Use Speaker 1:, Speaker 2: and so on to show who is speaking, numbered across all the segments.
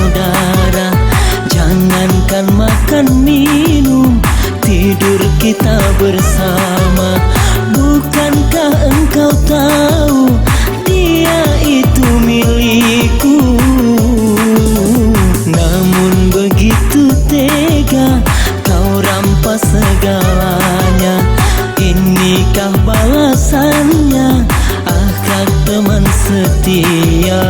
Speaker 1: saudara. Jangankan makan minum, tidur kita bersama. Bukankah engkau tahu dia itu milikku? Namun begitu tega kau rampas segalanya. Inikah balasannya, akhlak teman setia.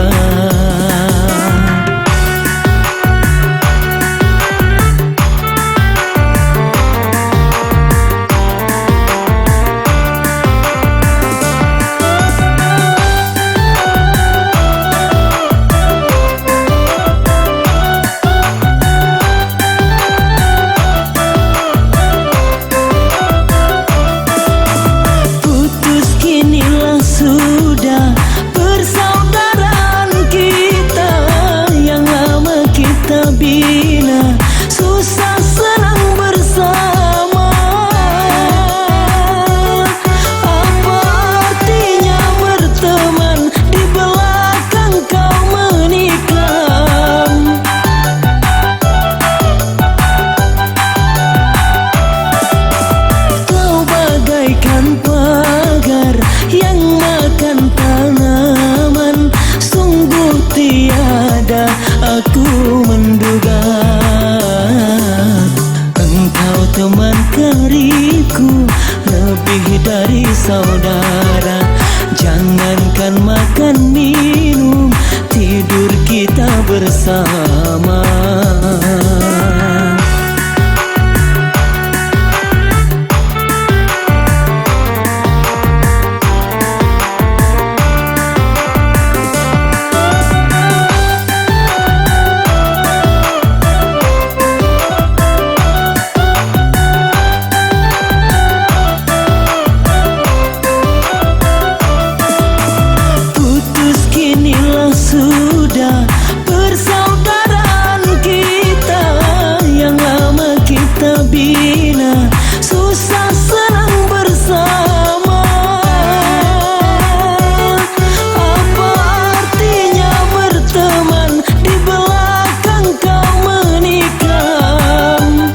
Speaker 1: Sudah persaudaraan kita yang lama kita bina, susah senang bersama. Apa artinya berteman di belakang kau menikam? Kau bagaikan pagar yang makan tanaman. Sungguh tiada aku menduga engkau teman karibku, lebih dari saudara. Jangankan makan minum, tidur kita bersama. Sudah persaudaraan kita yang lama kita bina, susah senang bersama. Apa artinya berteman di belakang kau menikam?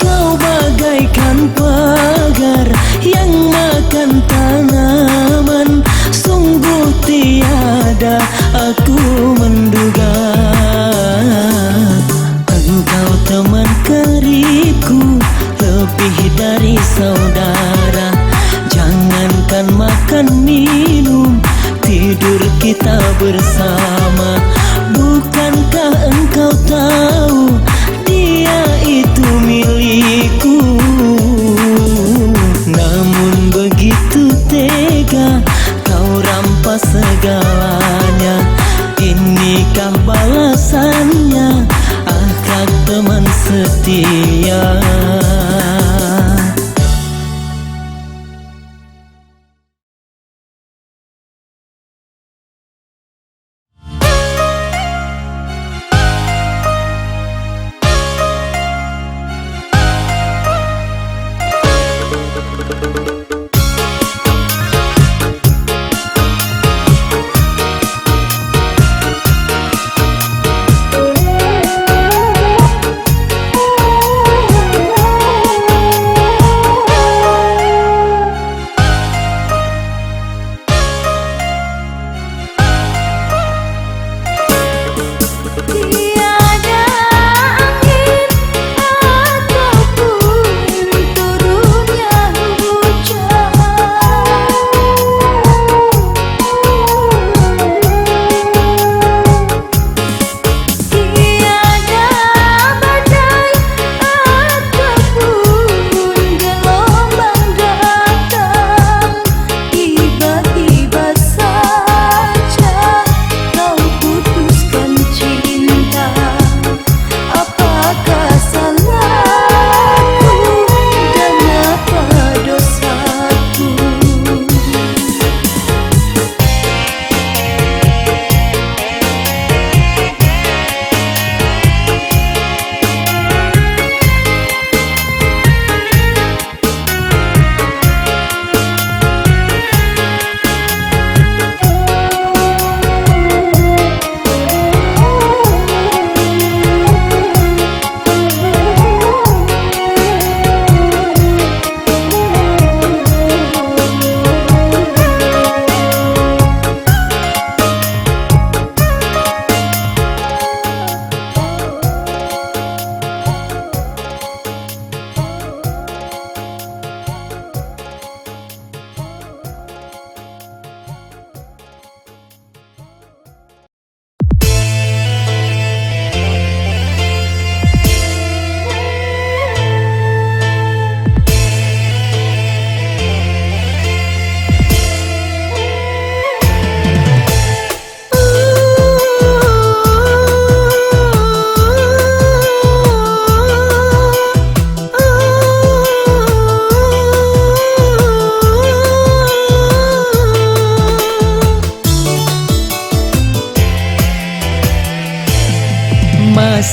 Speaker 1: Kau bagaikan pagar yang makan tanaman. Sungguh tiada aku menduga engkau teman karibku, lebih dari saudara. Jangankan makan minum, tidur kita bersama. Bukankah engkau tahu dia itu milikku? Namun begitu tega kau rampas segalanya. Inikah balasannya, akhlak teman setia.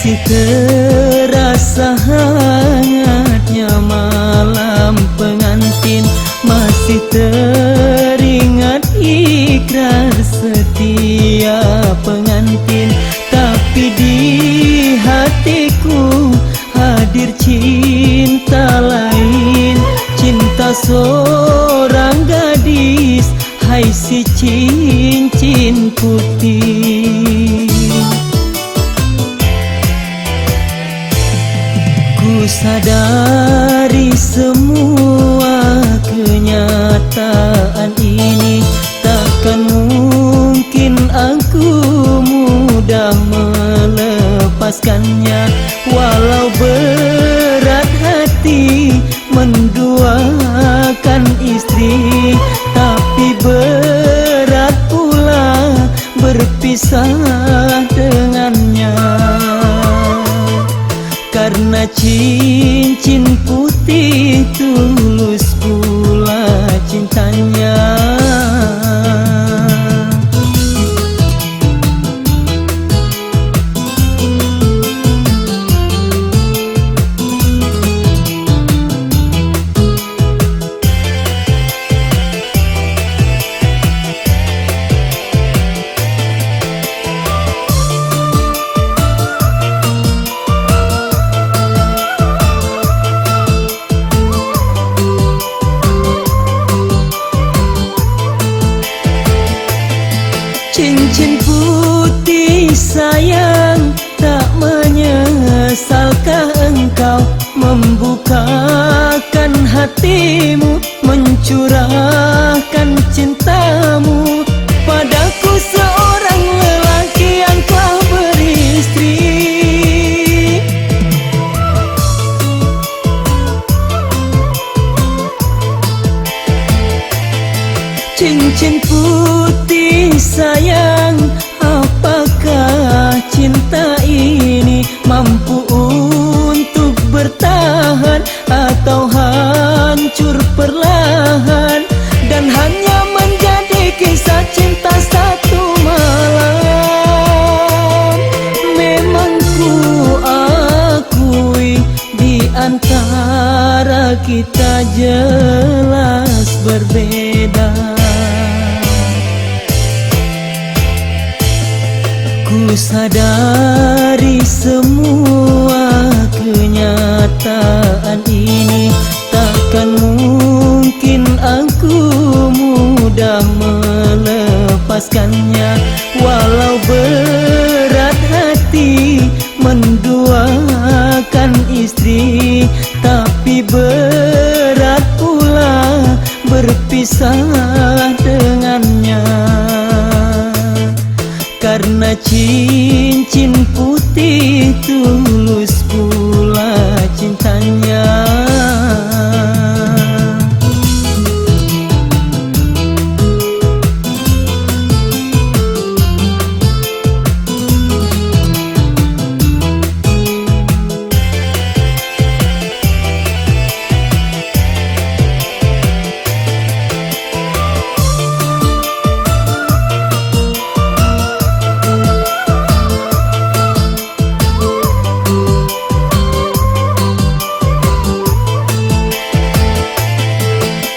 Speaker 1: masih terasa hangatnya malam pengantin, masih teringat ikrar setia pengantin. Tapi di hatiku hadir cinta lain, cinta seorang gadis, hai si cincin putih. Ku sadari semua kenyataan ini, takkan mungkin aku mudah melepaskannya. Walau berat hati menduakan istri, tapi berat pula berpisah dengannya. Karena cincin putih tulus pula cintanya. Cincin putih sayang, tak menyesalkah engkau membukakan hatimu, mencurahkan cintamu padaku, seorang lelaki yang telah beristri. Cincin putih sayang, apakah cinta ini mampu untuk bertahan atau hancur perlahan dan hanya menjadi kisah cinta satu malam? Memang ku akui di antara kita jelas berbeda. Ku sadari semua kenyataan ini, takkan mungkin aku mudah melepaskannya. Walau berat hati menduakan istri, tapi berat pula berpisah dengannya. Karena cincin putih tulus pula cintanya.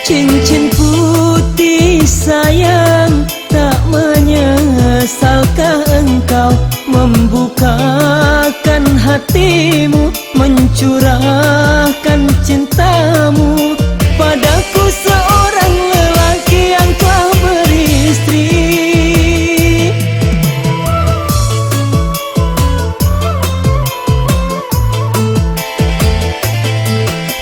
Speaker 1: Cincin putih sayang, tak menyesalkah engkau membukakan hatimu, mencurahkan cintamu padaku, seorang lelaki yang telah beristri.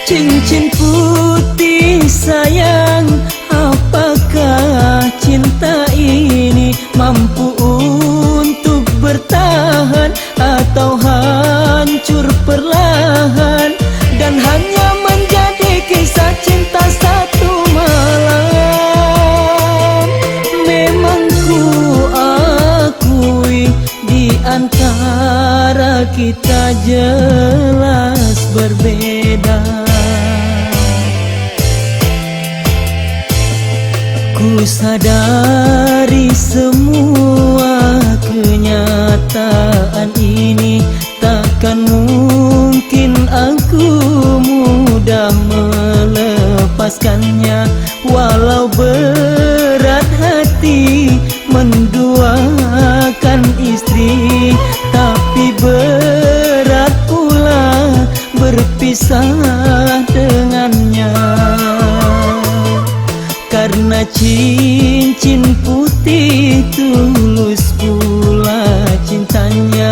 Speaker 1: Cincin putih sayang, apakah cinta ini mampu untuk bertahan atau hancur perlahan dan hanya menjadi kisah cinta satu malam? Memang ku akui di antara kita jelas berbeda. Ku sadari semua kenyataan ini, takkan melepaskannya. Walau berat hati menduakan istri, tapi berat pula berpisah dengannya. Karena cincin putih tulus pula cintanya.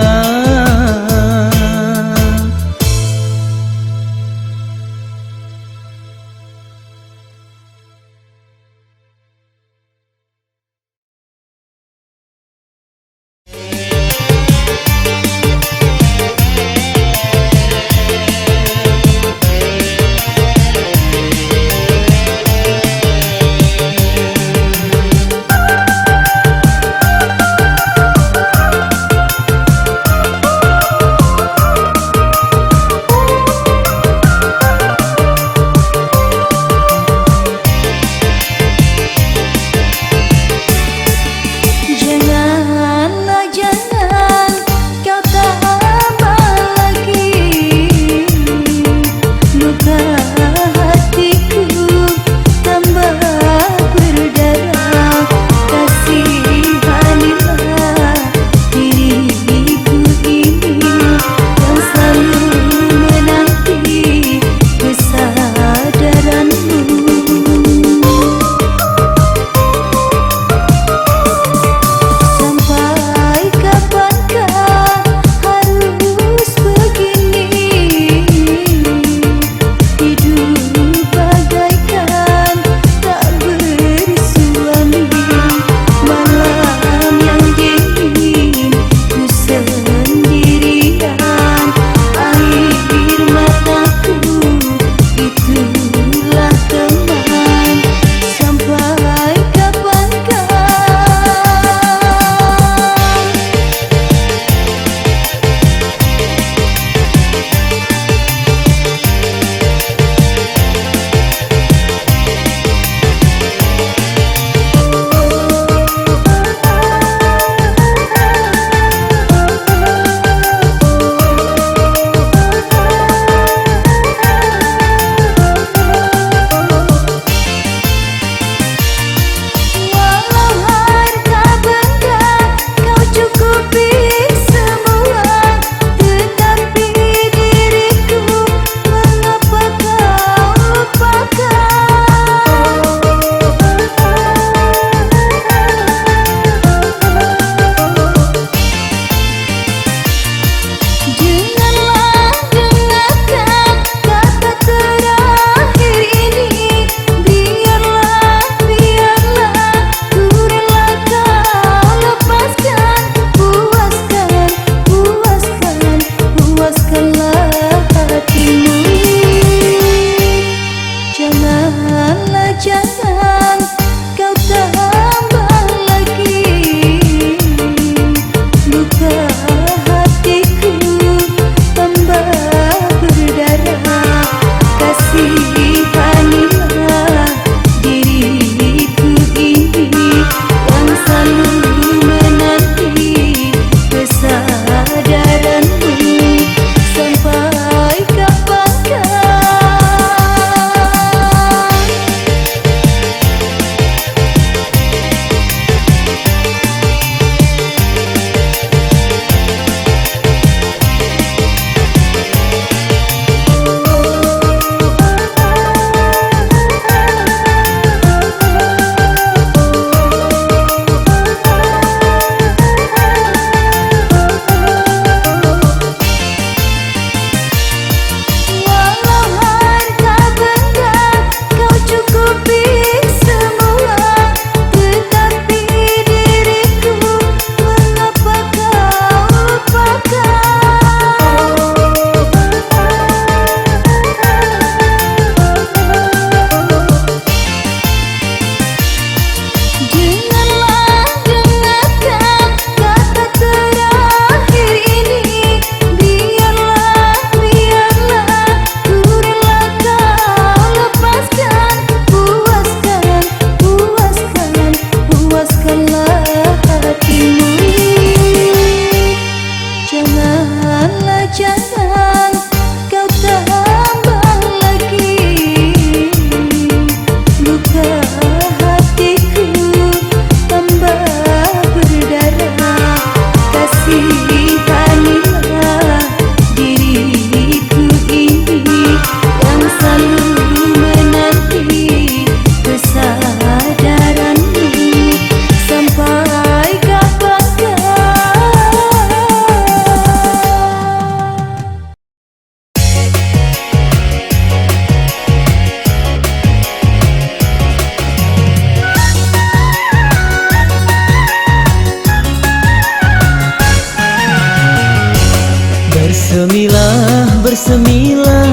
Speaker 1: Bersemilah, bersemilah,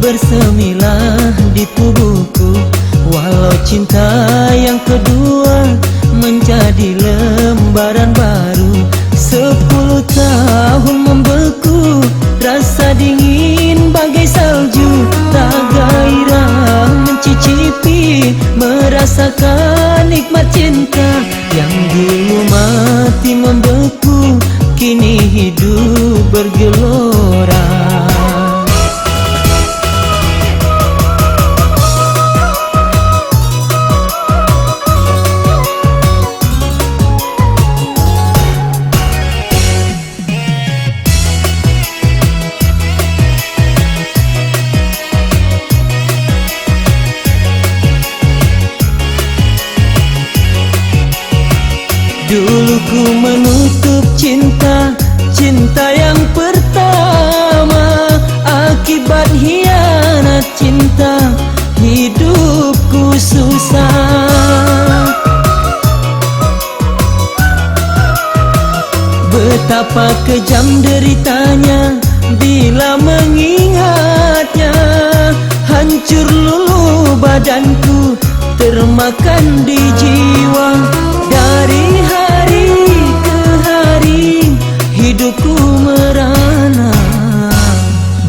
Speaker 1: bersemilah di tubuhku. Walau cinta yang kedua menjadi lembaran baru. 10 tahun membeku, rasa dingin bagai salju. Tak gairah mencicipi, merasakan nikmat cinta. Yang dulu mati membeku, kini hidup bergelora. Dulu ku menutup cinta, cinta yang pertama. Akibat hianat cinta, hidupku susah. Betapa kejam deritanya bila mengingatnya. Hancur luluh badanku, termakan di jiwa. Dari hari ke hari hidupku merana.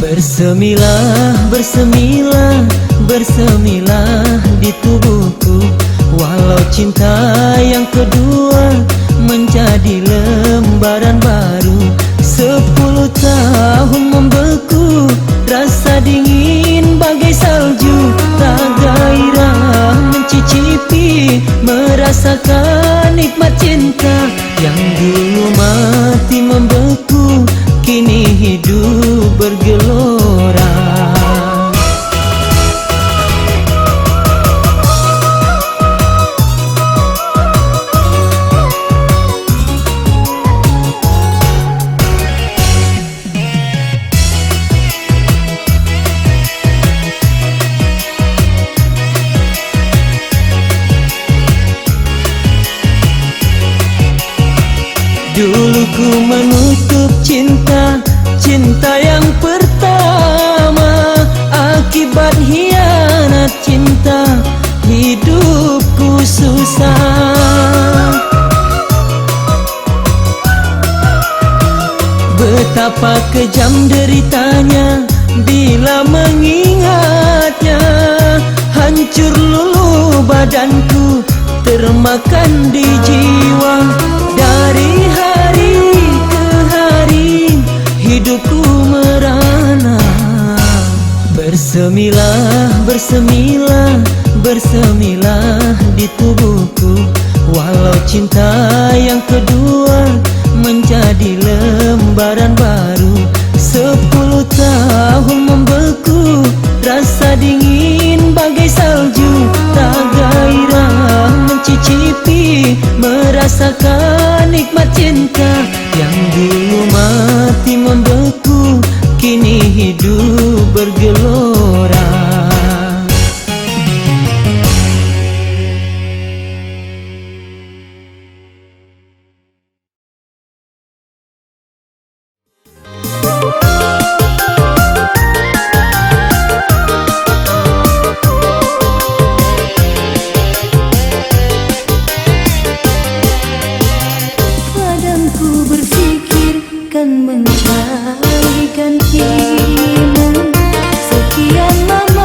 Speaker 1: Bersemilah, bersemilah, bersemilah di tubuhku. Walau cinta yang kedua menjadi lembaran baru. 10 tahun membeku, rasa dingin bagai salju. Tak gairah mencicipi, merasakan nikmat cinta. Yang dulu mati membeku, kini hidup bergelora. Dulu ku menutup cinta, cinta yang pertama. Akibat hianat cinta, hidupku susah. Betapa kejam deritanya bila mengingatnya. Hancur luluh badanku, termakan di jiwa. Dari hari ke hari hidupku merana. Bersemilah, bersemilah, bersemilah di tubuhku. Walau cinta yang kedua menjadi lembaran baru. 10 tahun membeku, rasa dingin bagai salju. Tak gairah mencicipi, merasakan nikmat cinta. Yang dulu mati membeku, kini hidup bergelora.
Speaker 2: Mencari gantimu sekian lama.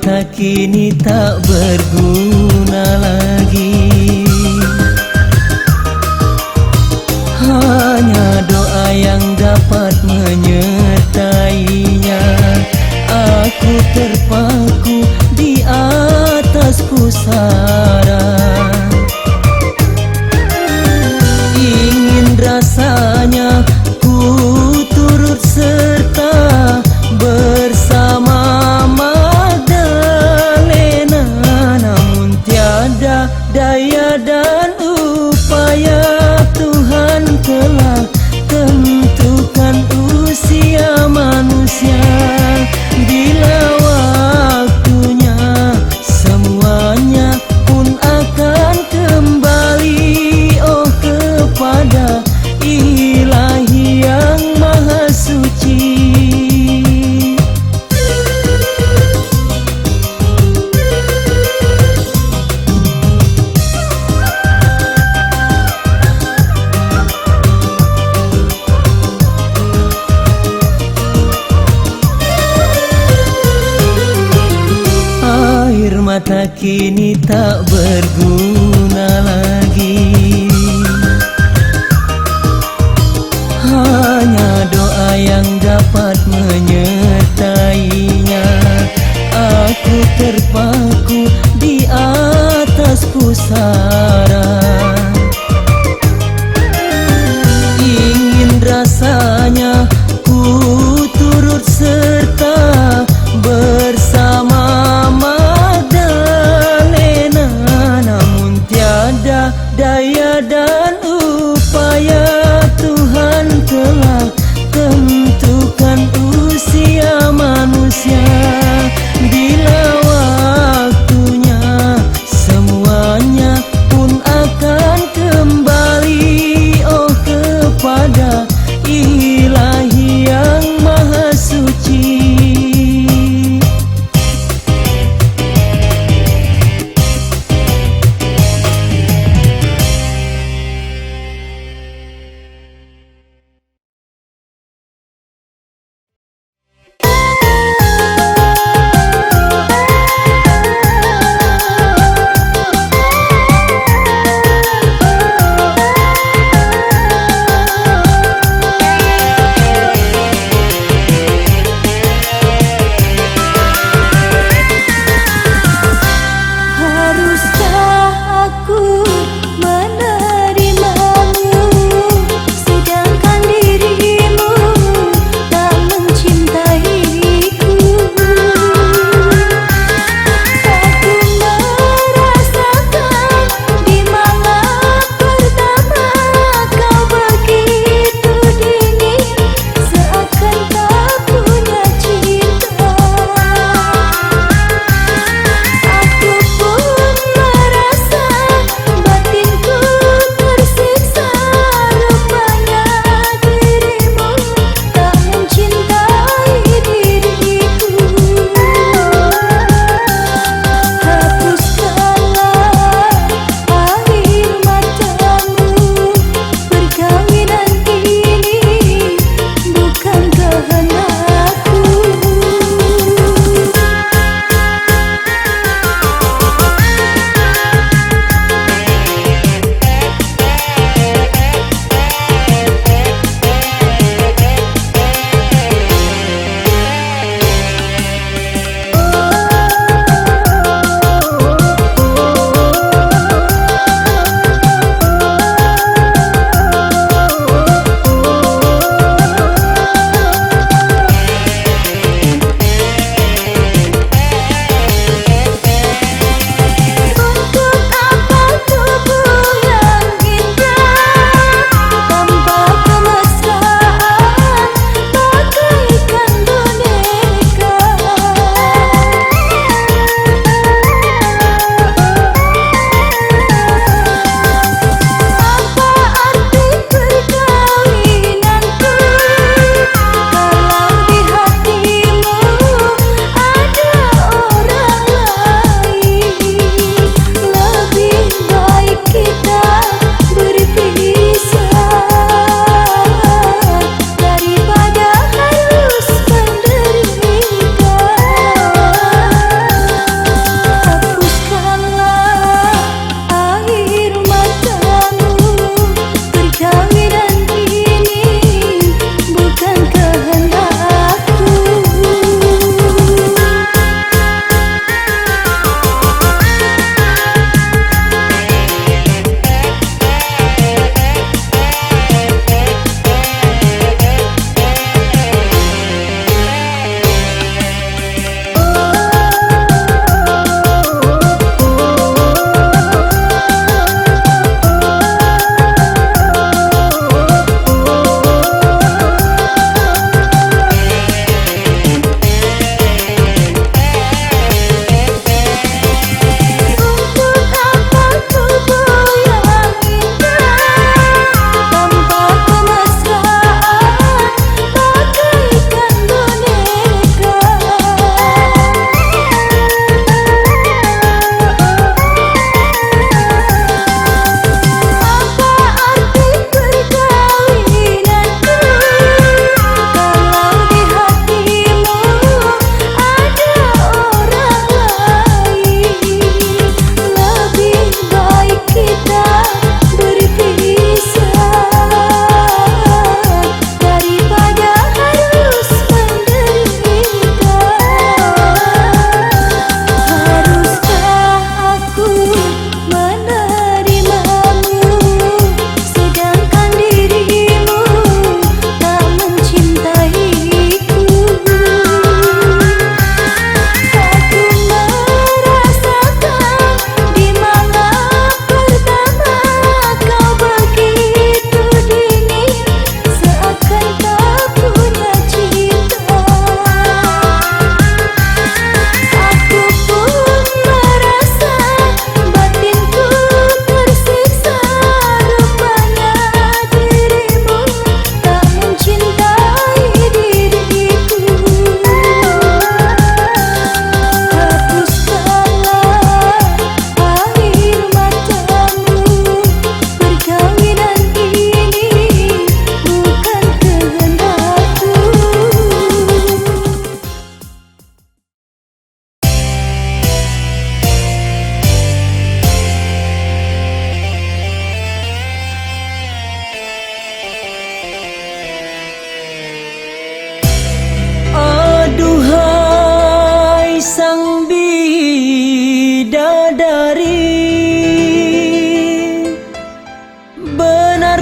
Speaker 1: mata kini tak berguna lagi. Hanya doa yang dapat menyertainya. Aku terpaku di atas pusara, ingin rasanya ku turut serta bersama Magdalena, namun tiada daya dan upaya. Tuhan telah tentukan usia manusia. Bila waktunya semuanya pun akan kembali, oh kepada Ilahi yang Maha Suci. Mata kini tak berguna lagi. Hanya doa yang dapat menyertainya. Aku terpaku di atas pusara, ingin rasanya ku turut serta bersama daya dan upaya. Tuhan telah tentukan usia manusia. Bila waktunya semuanya pun akan kembali, oh kepada Ilahi yang Maha Suci.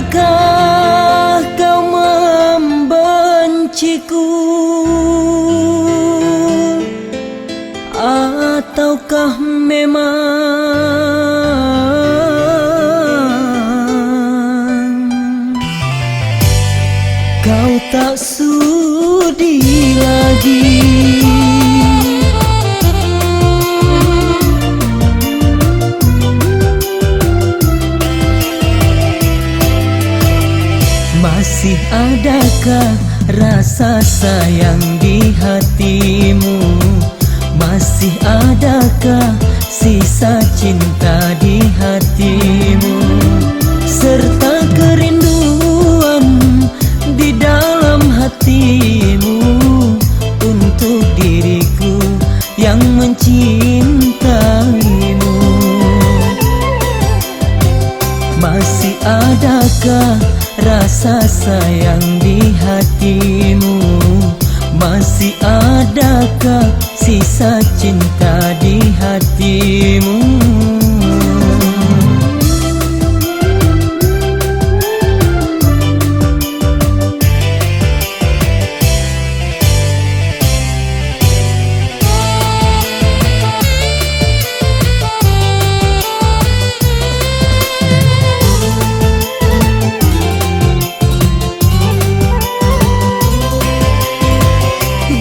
Speaker 1: Benarkah kau membenciku, ataukah memang kau tak sudi lagi Masih adakah rasa sayang di hatimu? Masih adakah sisa cinta di hatimu? Serta kerinduan di dalam hatimu untuk diriku yang mencintaimu. Masih adakah rasa sayang di hatimu? Masih adakah sisa cinta di hatimu?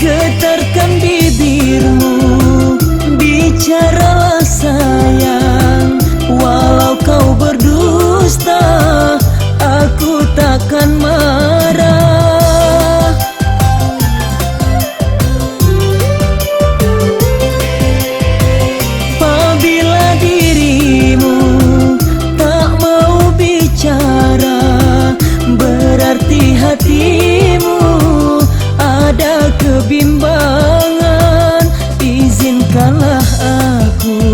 Speaker 1: Getarkan bibirmu, bicaralah sayang. Walau kau berdusta, aku takkan marah. Apabila dirimu tak mau bicara, berarti hatimu ada kebimbangan. Izinkanlah aku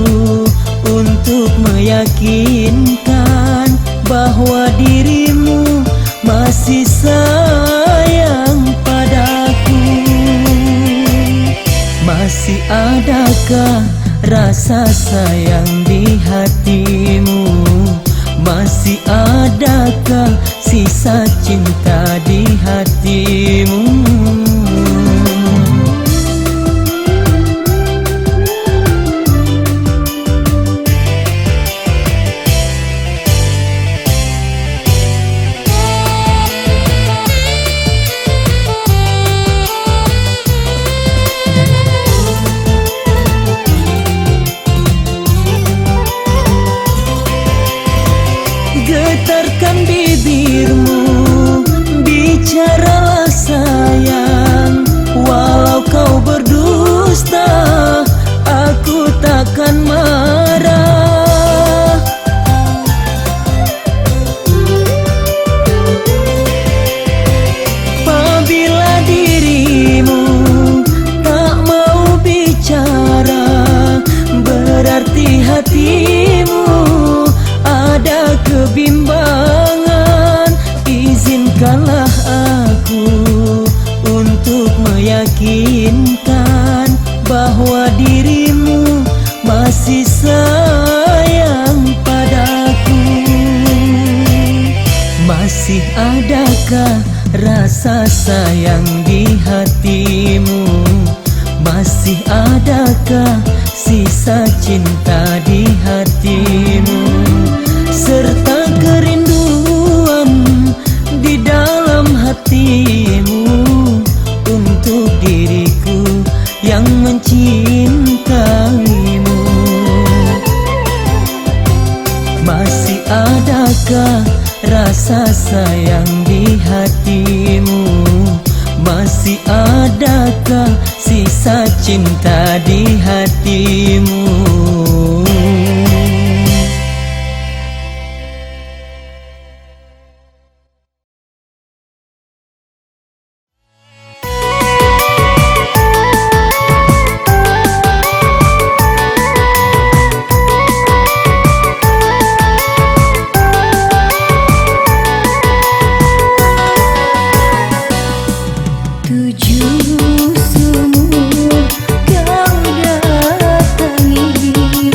Speaker 1: untuk meyakinkan bahwa dirimu masih sayang padaku. Masih adakah rasa sayang di hatimu? Masih adakah sisa cinta di hatimu? Getarkan bibirmu, bicaralah sayang. Walau kau berdusta, aku takkan marah. Apabila dirimu tak mau bicara, berarti hatimu ada kebimbangan. Izinkanlah aku untuk meyakinkan bahwa dirimu masih sayang padaku. Masih adakah rasa sayang di hatimu? Masih adakah sisa cinta di hatimu? Serta kerinduan di dalam hatimu untuk diriku yang mencintaimu. Masih adakah rasa sayang di hatimu? Masih adakah sisa cinta di hatimu?
Speaker 2: Tujuh sumur kau datangi,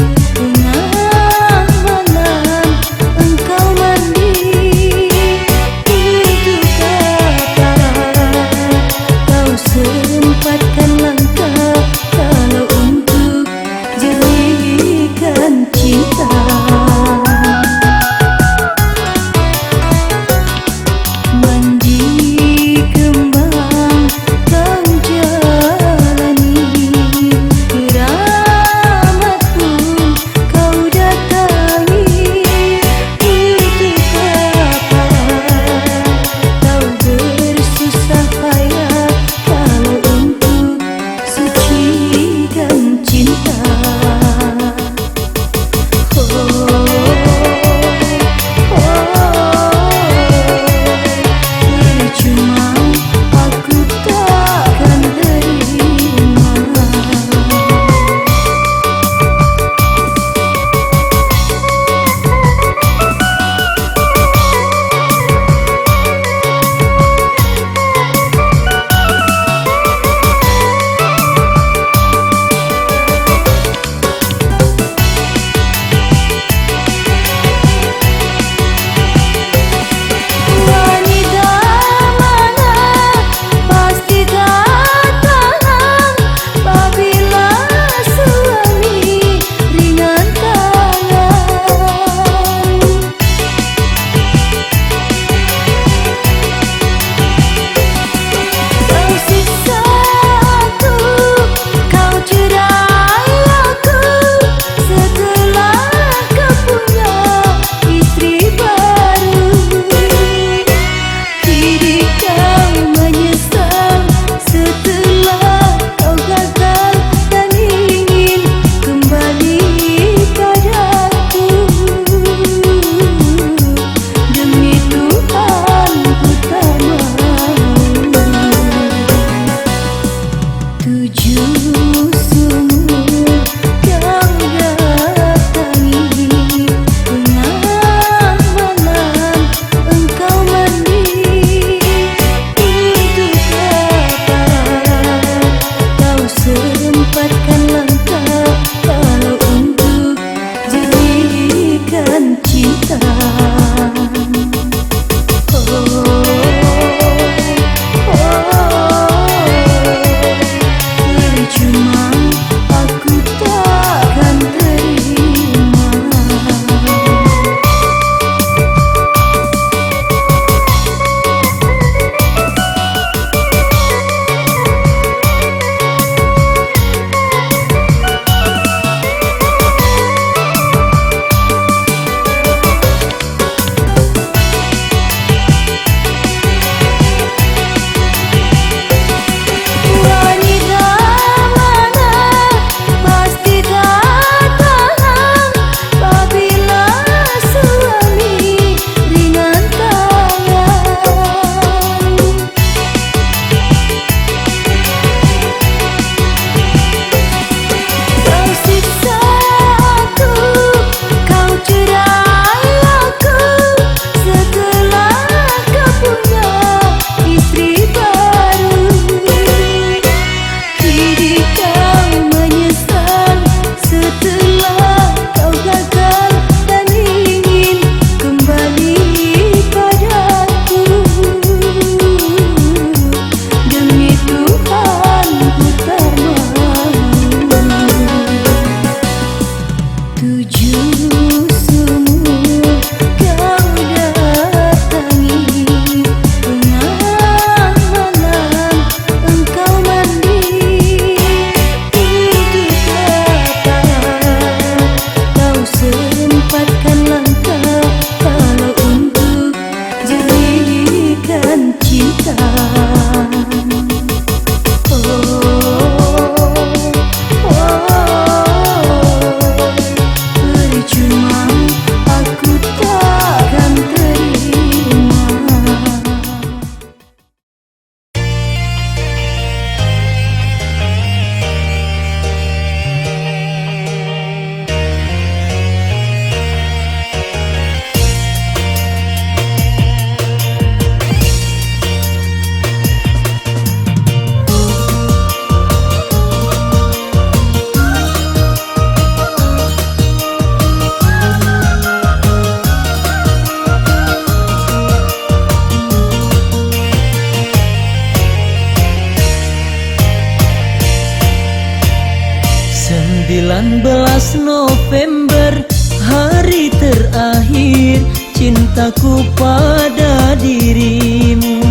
Speaker 1: November, hari terakhir cintaku pada dirimu.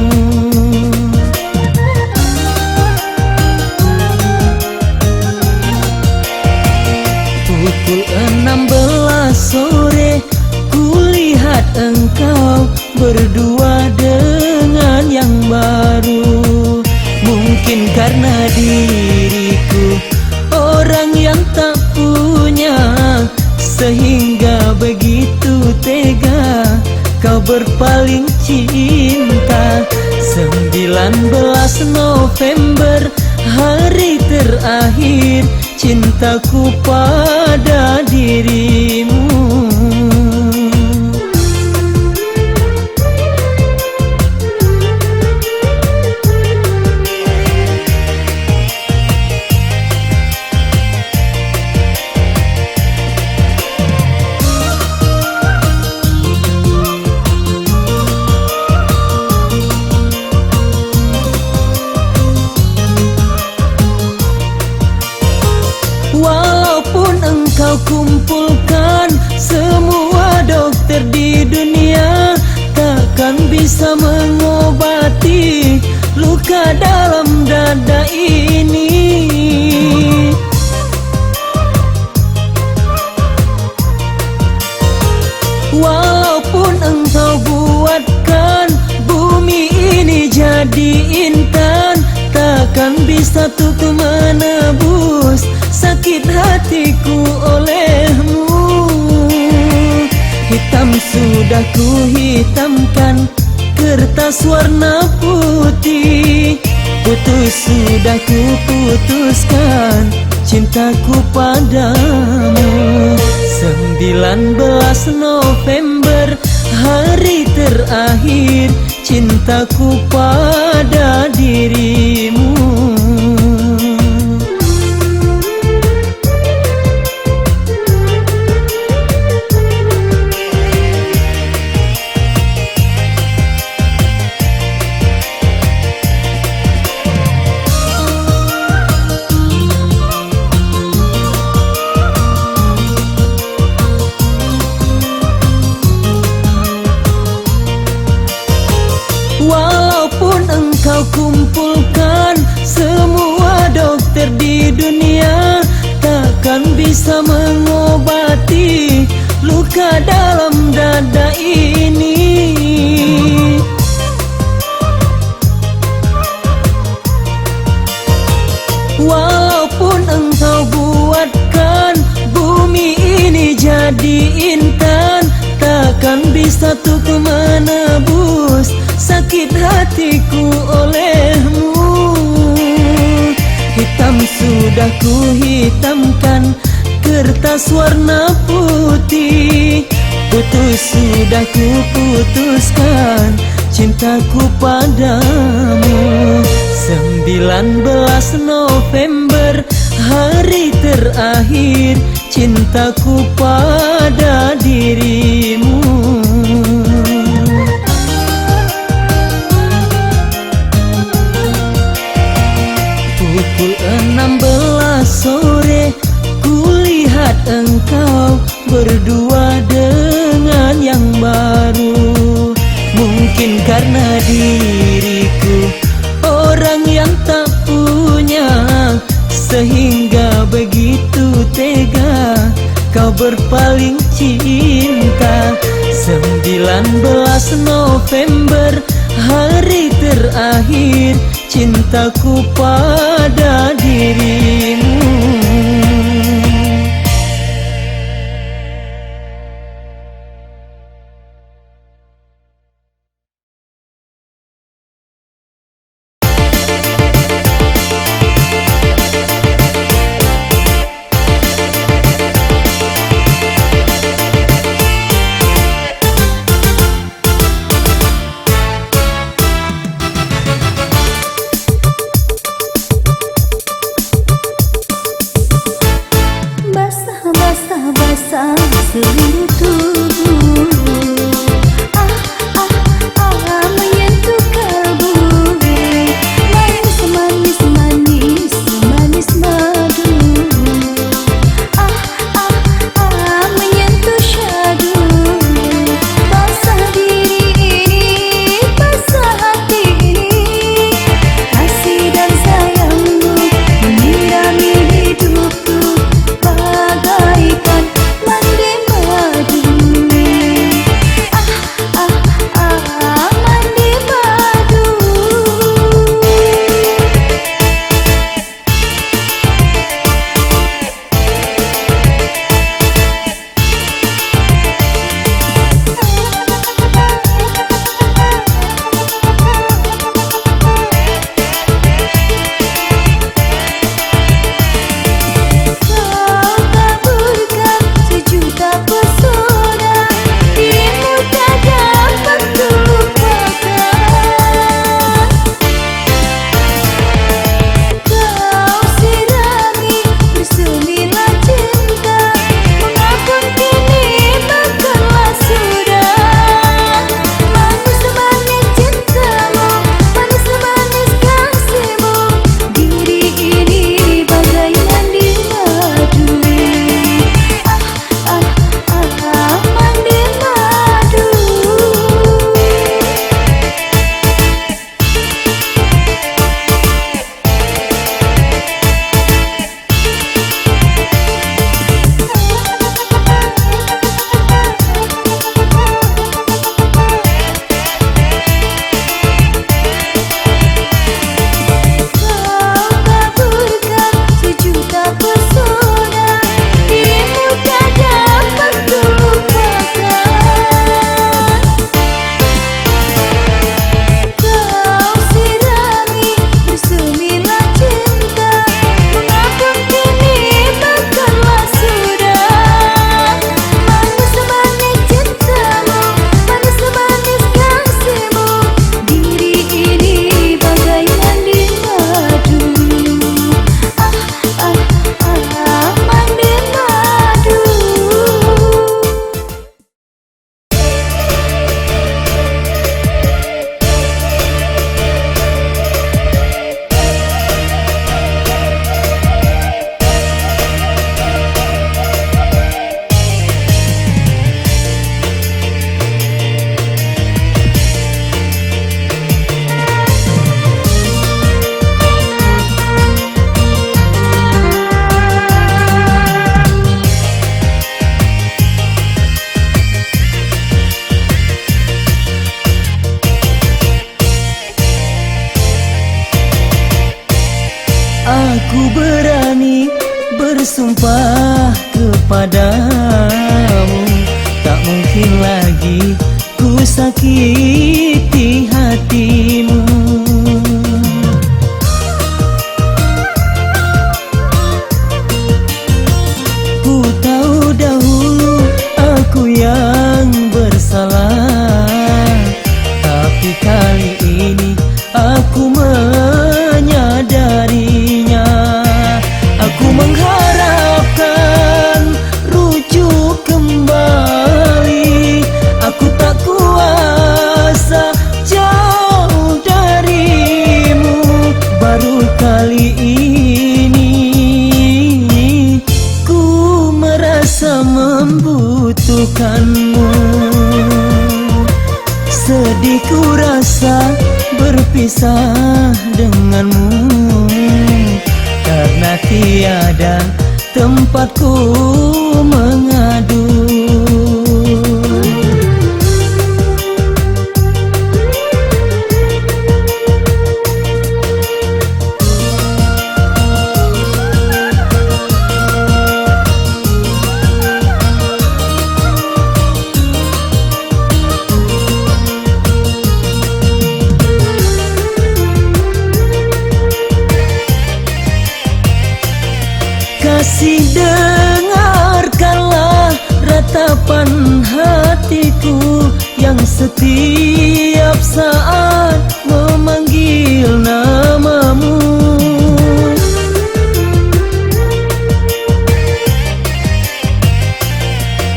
Speaker 1: Pukul 16 sore, kulihat engkau berdua dengan yang baru. Mungkin karena diriku orang yang tak punya, sehingga begitu tega kau berpaling cinta. 19 November, hari terakhir cintaku pada dirimu. Walaupun engkau kumpulkan semua dokter di dunia, takkan bisa mengobati luka dalam dada ini. Walaupun engkau buatkan bumi ini jadi intan, takkan bisa tuh menebus sakit hatiku olehmu. Hitam sudah ku hitamkan kertas warna putih, putus sudah ku putuskan cintaku padamu. 19 November, hari terakhir cintaku pada dirimu. Walaupun engkau kumpulkan semua dokter di dunia, takkan bisa mengobati luka dalam dada ini. Walaupun engkau buatkan bumi ini jadi intan, takkan bisa tuh menebus sakit hatiku olehmu. Hitam sudah ku hitamkan kertas warna putih, putus sudah ku putuskan cintaku padamu. 19 November, hari terakhir cintaku pada dirimu. Pukul 16 sore, kulihat engkau berdua dengan yang baru. Mungkin karena diriku orang yang tak punya, sehingga begitu tega kau berpaling cinta. 19 November, hari terakhir cintaku pada dirimu. bersumpah kepadamu, tak mungkin lagi ku sakiti hatimu. Ku tahu dahulu aku yang bersalah, tapi kali ini aku menyadarinya. Aku mengharapkan rujuk kembali, aku tak kuasa jauh darimu. Baru kali ini ku merasa membutuhkanmu. Sedih ku rasa berpisah denganmu, karena tiada tempatku mengadu. Kasih, dengarkanlah ratapan hatiku yang setiap saat memanggil namamu.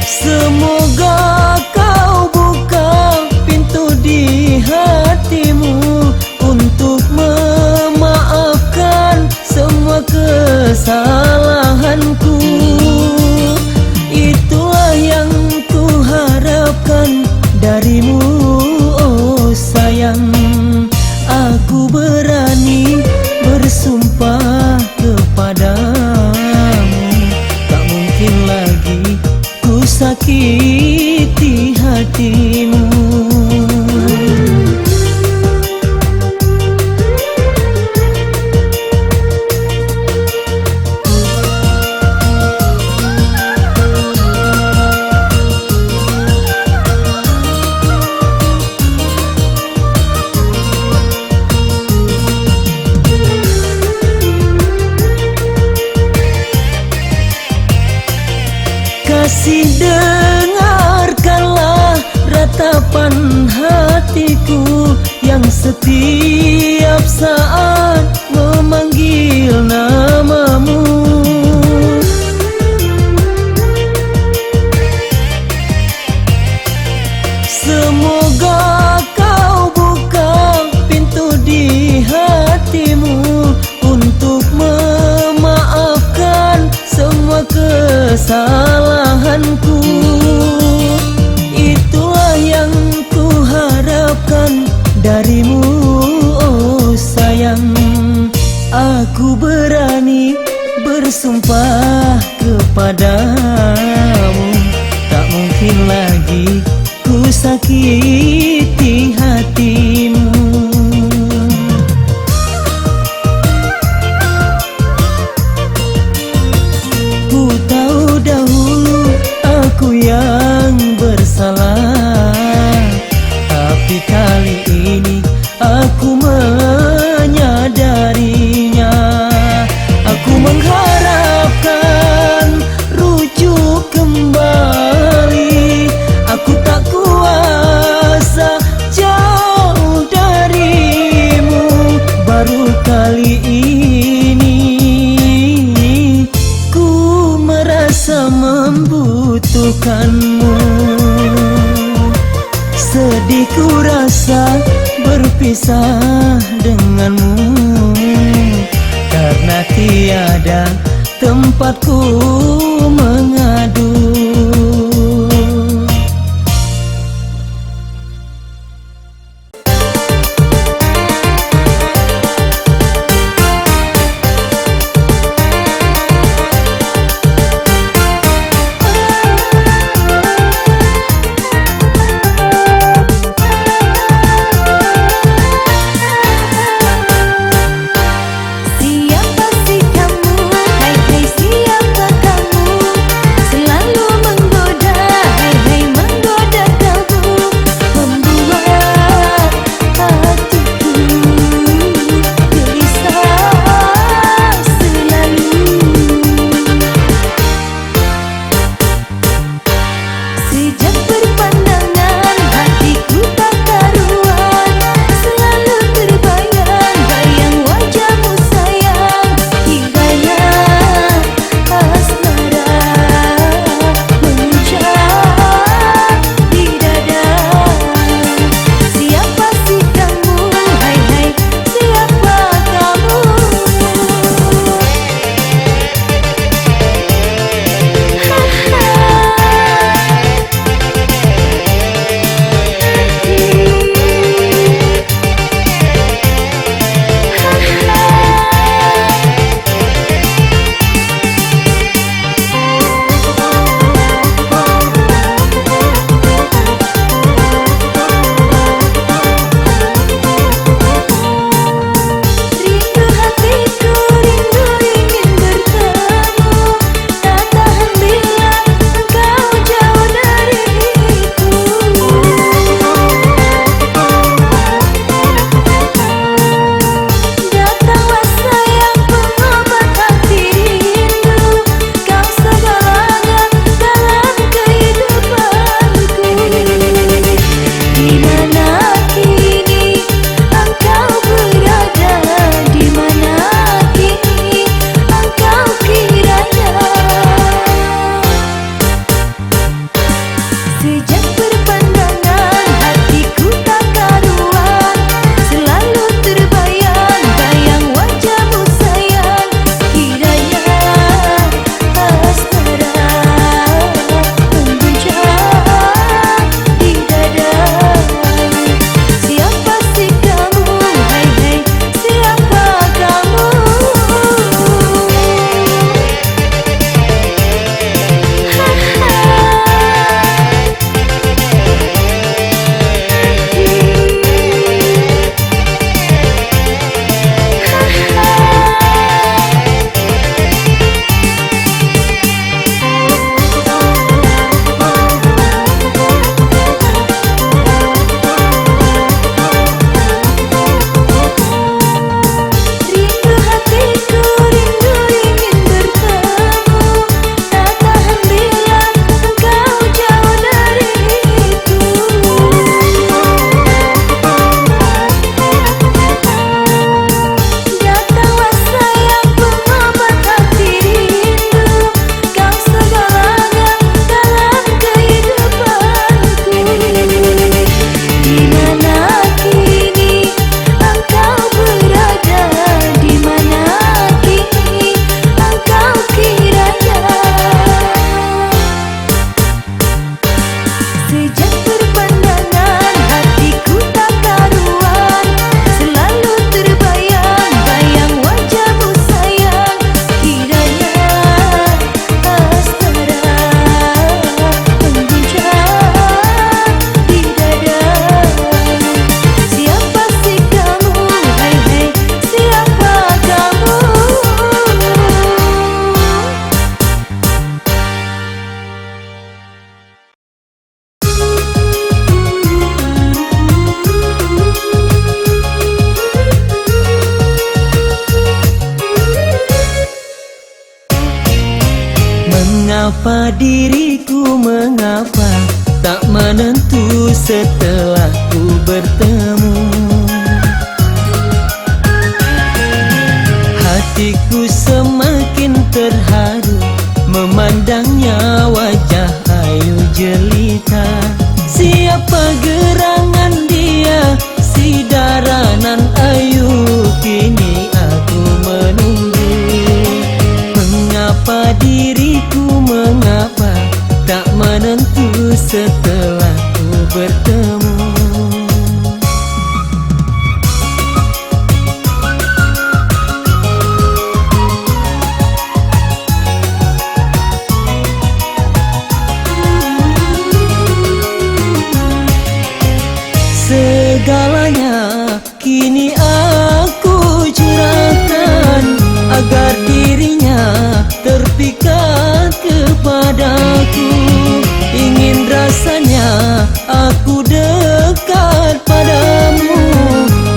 Speaker 1: Semoga kau buka pintu di hatimu untuk memaafkan semua kesalahanku. Itulah yang ku harapkan darimu, oh sayang. Aku berani bersumpah kepadamu, tak mungkin lagi ku sakiti hatimu. Kasih, dengarkanlah ratapan hatiku yang setiap saat memanggil namamu. Semoga kau buka pintu di hatimu untuk memaafkan semua kesalahanku. Itulah yang ku harapkan darimu, oh sayang. Aku berani bersumpah kepadamu, tak mungkin lagi ku sakiti hatimu. Ku tahu dahulu aku yang bersalah, tapi kali ini aku menyadarinya. Aku mengharapkan rujuk kembali, aku tak kuasa jauh darimu. Baru kali ini ku merasa membutuhkanmu. Sedih ku rasa berpisah denganmu, karena tiada tempatku mengadu.
Speaker 2: Siapa sih kamu? Hai hai siapa kamu?
Speaker 1: Mengapa diriku mengapa tak menentu setelah ku bertemu. Hatiku semakin terharu memandangnya wajah ayu jelita. Siapa gerangan dia, si daranan ayu, kini aku menunggu. Mengapa diriku mengapa tak menentu setelah ku bertemu. Segalanya kini aku curahkan agar dirinya terpikat kepadaku. Ingin rasanya aku dekat padamu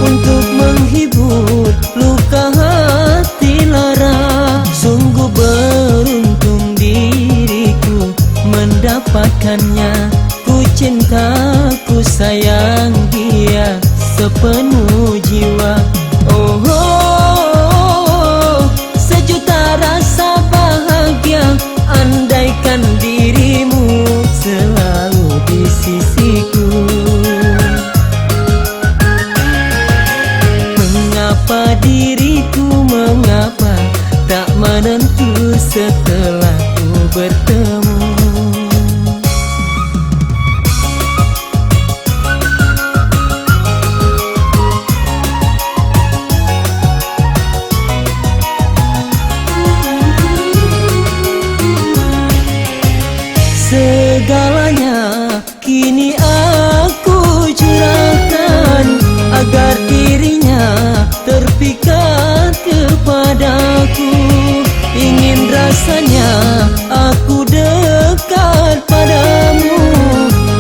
Speaker 1: untuk menghibur luka hati lara. Sungguh beruntung diriku mendapatkannya. Ku cinta, ku sayang dia sepenuh jiwa. Oh, oh, oh, sejuta rasa bahagia andaikan dirimu selalu di sisiku. Mengapa diriku mengapa tak menentu setelah ku bertemu. Segalanya kini aku curahkan agar dirinya terpikat kepadaku. Ingin rasanya aku dekat padamu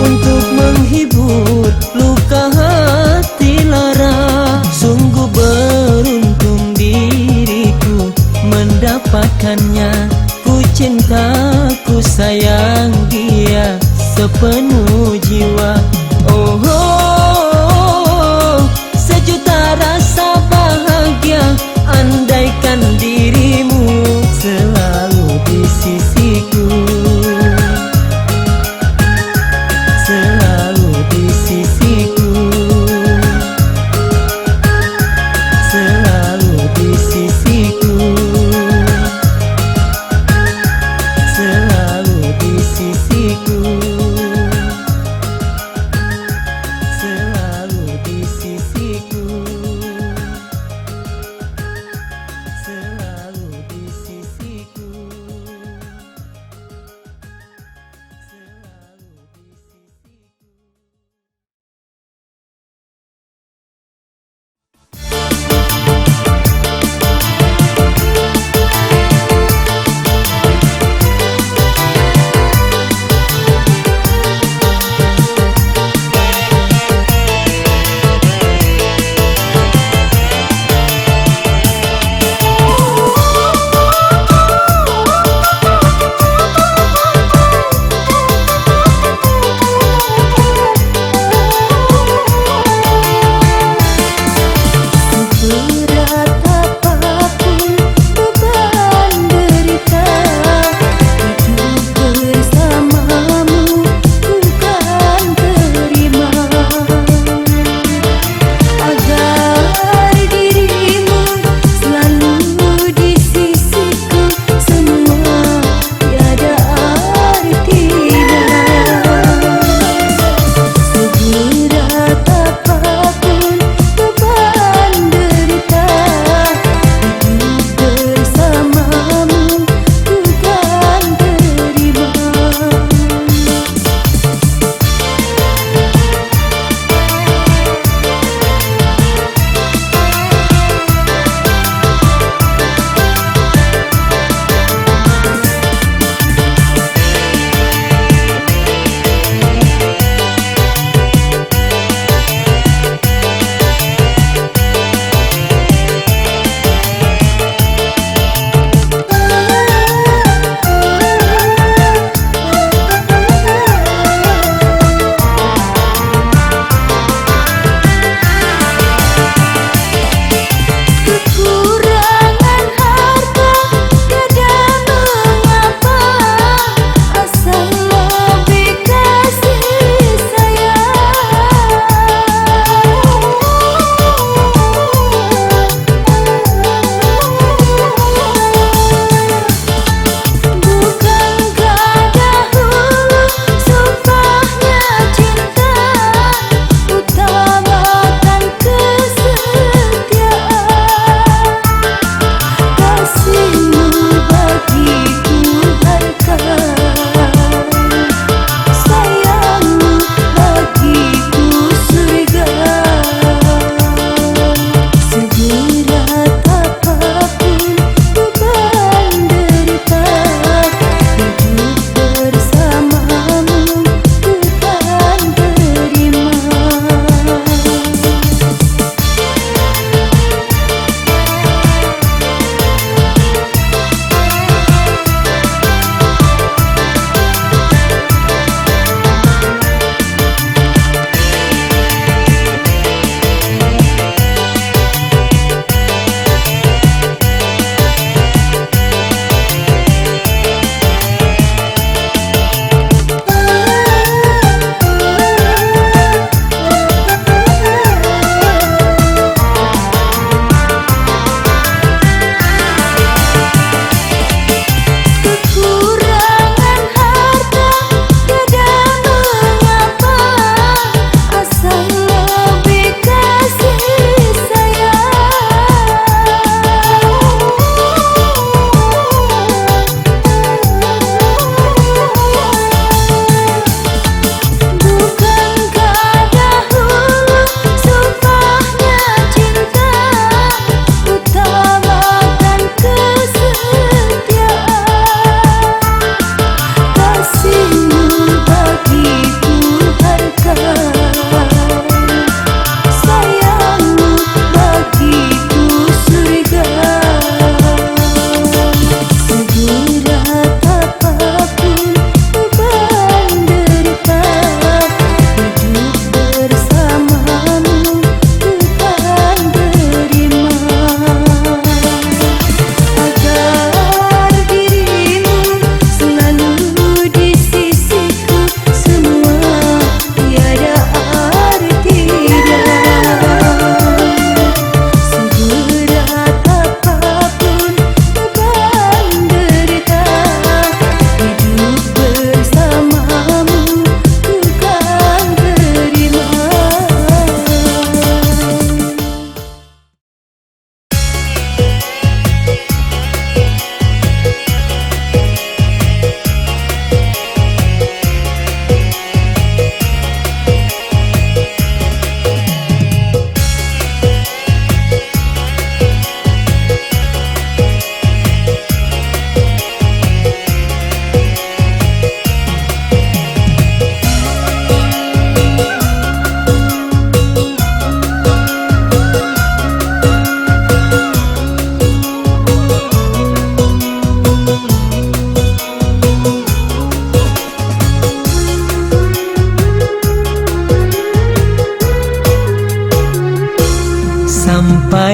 Speaker 1: untuk menghibur luka hati lara. Sungguh beruntung diriku mendapatkannya. Ku cinta, ku sayang dia sepenuh jiwa. Oh, oh, oh, sejuta rasa bahagia andaikan dirimu selalu di sisiku. Selalu di sisiku. Selalu di sisiku. Selalu di sisiku.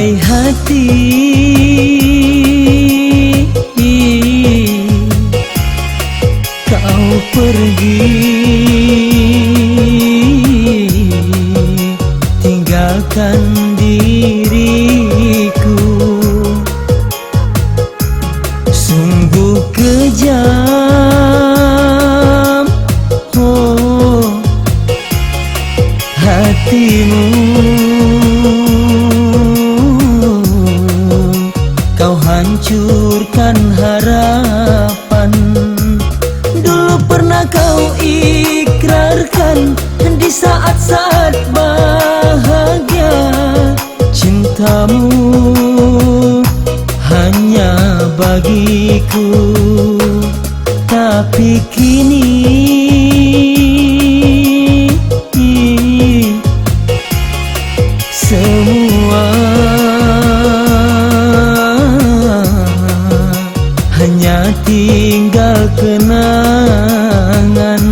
Speaker 1: sampai hati kau pergi, tinggalkan diriku. Sungguh kejam, oh hatimu. Kau hancurkan harapan. Dulu pernah kau ikrarkan di saat-saat bahagia, cintamu hanya bagiku. Tapi kini semua hanya tinggal kenangan.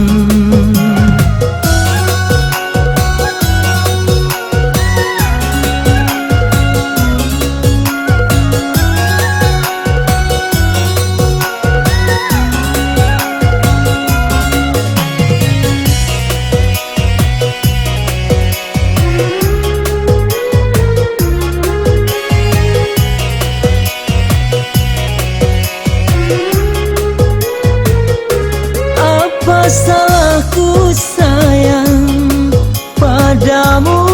Speaker 1: Apa salahku sayang padamu?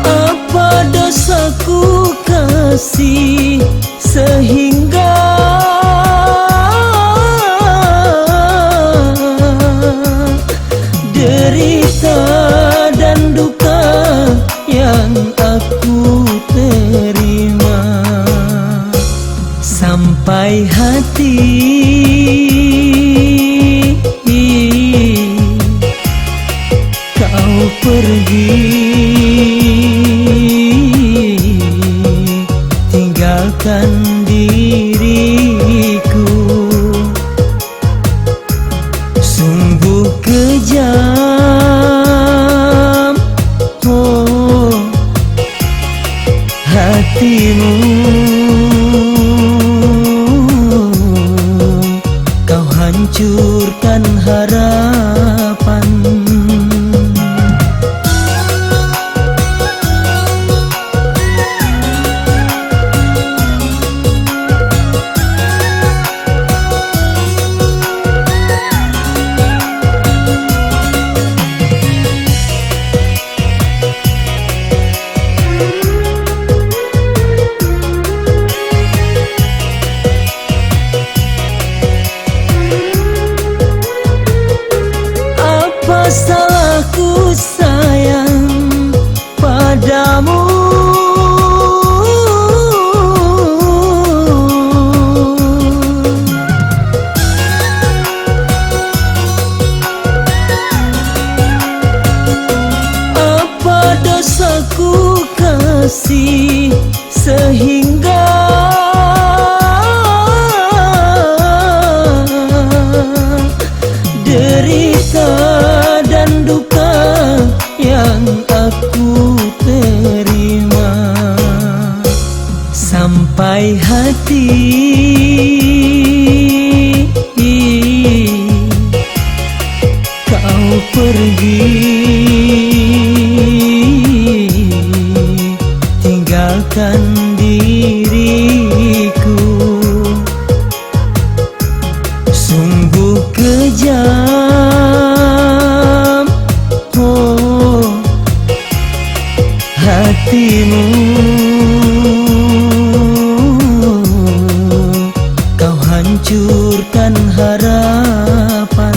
Speaker 1: Apa dosaku kasih sehingga derita dan duka yang aku terima, sampai hati kau pergi, tinggalkan diriku. Sungguh kejam, oh hatimu. Kau hancurkan harapan. Apa salahku sayang padamu? Apa dosaku kasih sehingga derita dan duka yang aku terima, sampai hati kau pergi, tinggalkan diriku. Sungguh kejam, oh hatimu. Kau hancurkan harapan.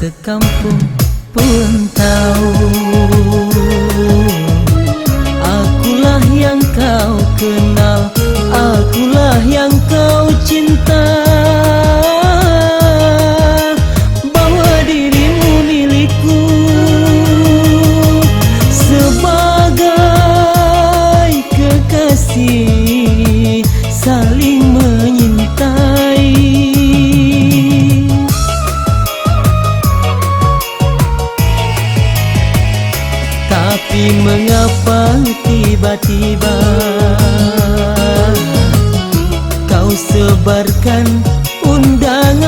Speaker 1: sekampung pun tahu, akulah yang kau kenal, akulah yang kau cinta, bahwa dirimu milikku sebagai kekasih saling menyintai. Tapi mengapa tiba-tiba kau sebarkan undangan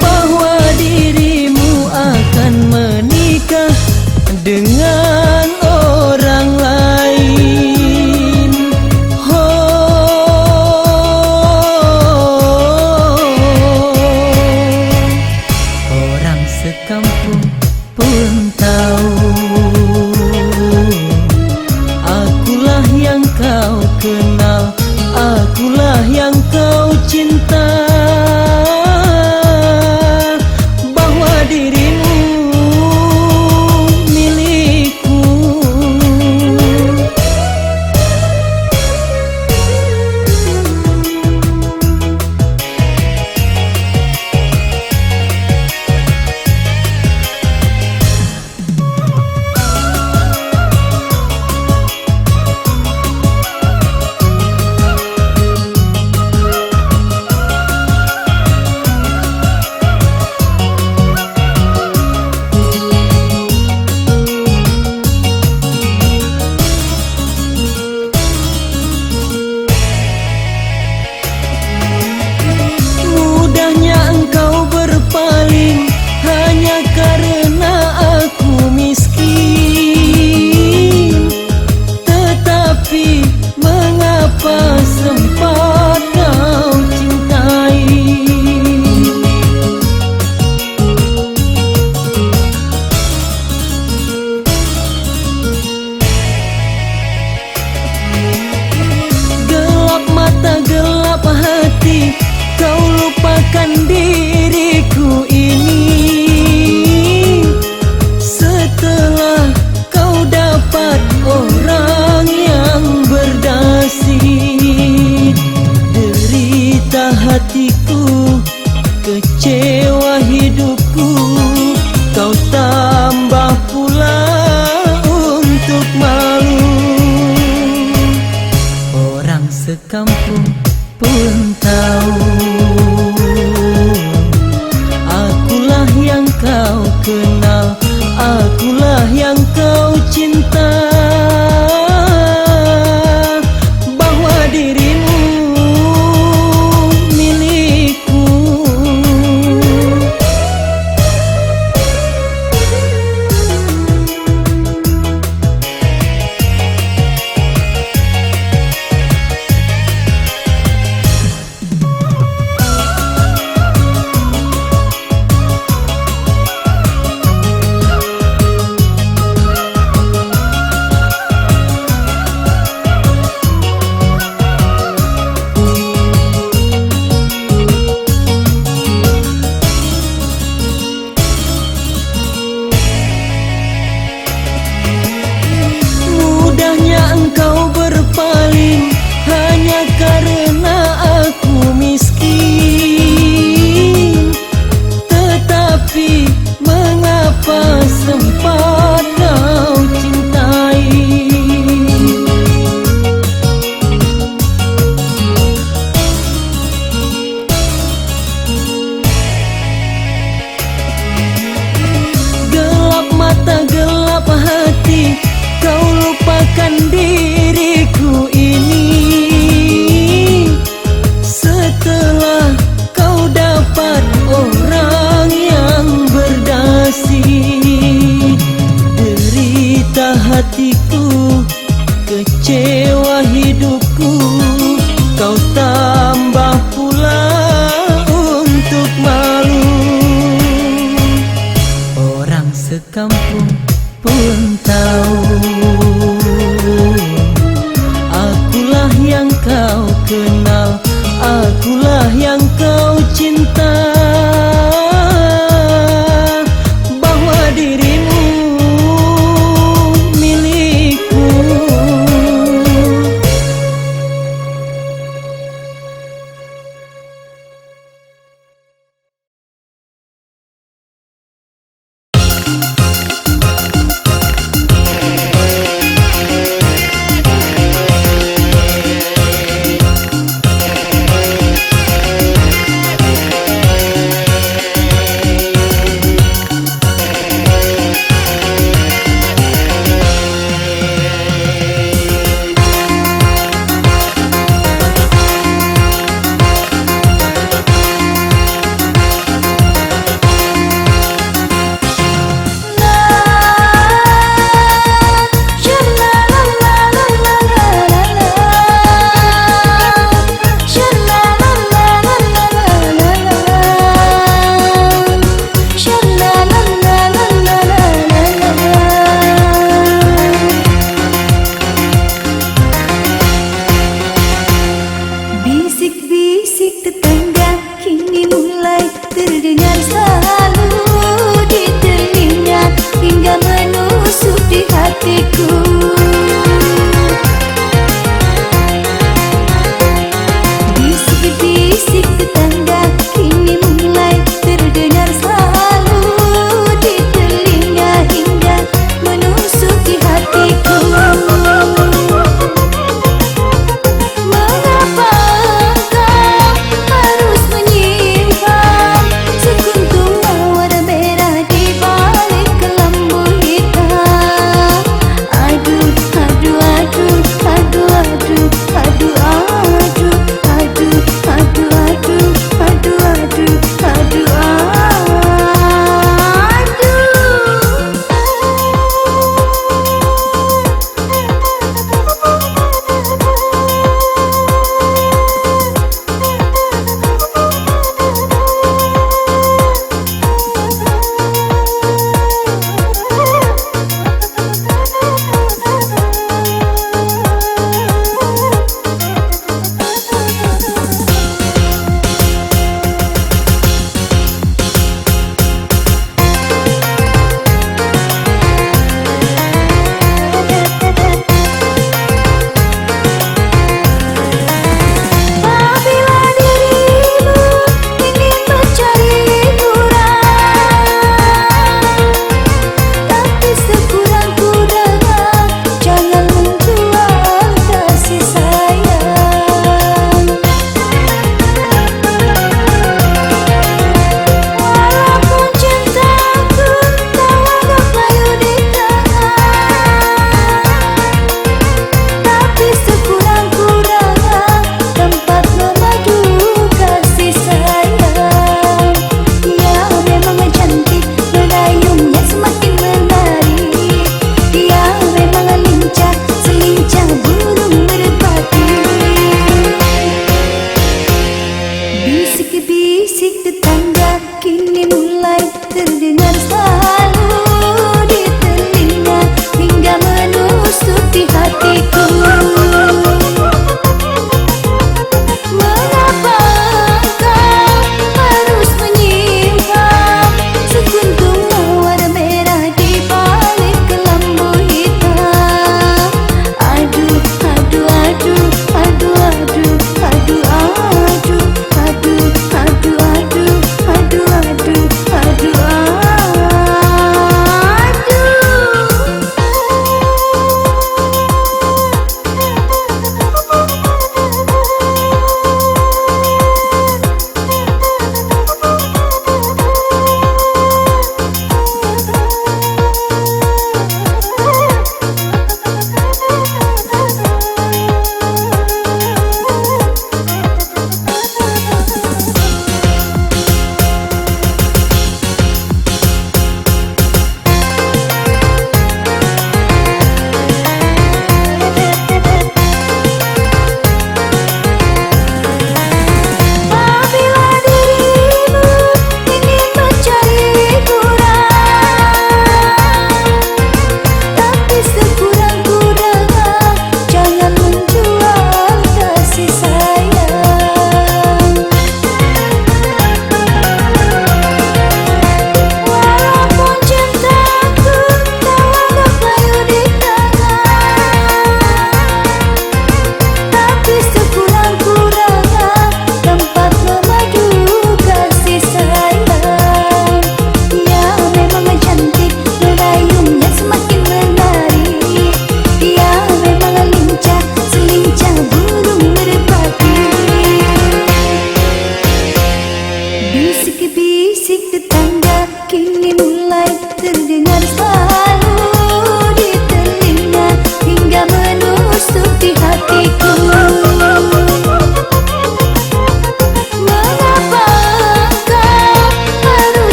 Speaker 1: bahwa dirimu akan menikah dengan orang lain? Orang sekampung pun tahu, akulah yang kau kenal, akulah yang kau cinta, bahwa dirimu milikku. Hanya karena aku miskin, tetapi mengapa sempat kau cintai? Gelap mata, gelap hati, kau lupakan diriku ini. Setelah kau dapat orang yang berdasi, derita hatiku, kecewa hidupku, kau tambah pula untuk malu. Orang sekampung pun tahu, akulah yang kau kenal, akulah yang kau cinta, bahwa dirimu milikku. Engkau berpaling hanya karena aku miskin, tetapi mengapa sempat kau cintai? Gelap mata, gelap hati, kau lupakan diriku ini. Setelah kau dapat orang yang berdasi, derita hatiku, kecewa hidupku, kau tambah pula untuk malu. Orang sekampung pun tahu, akulah yang kau kenal, akulah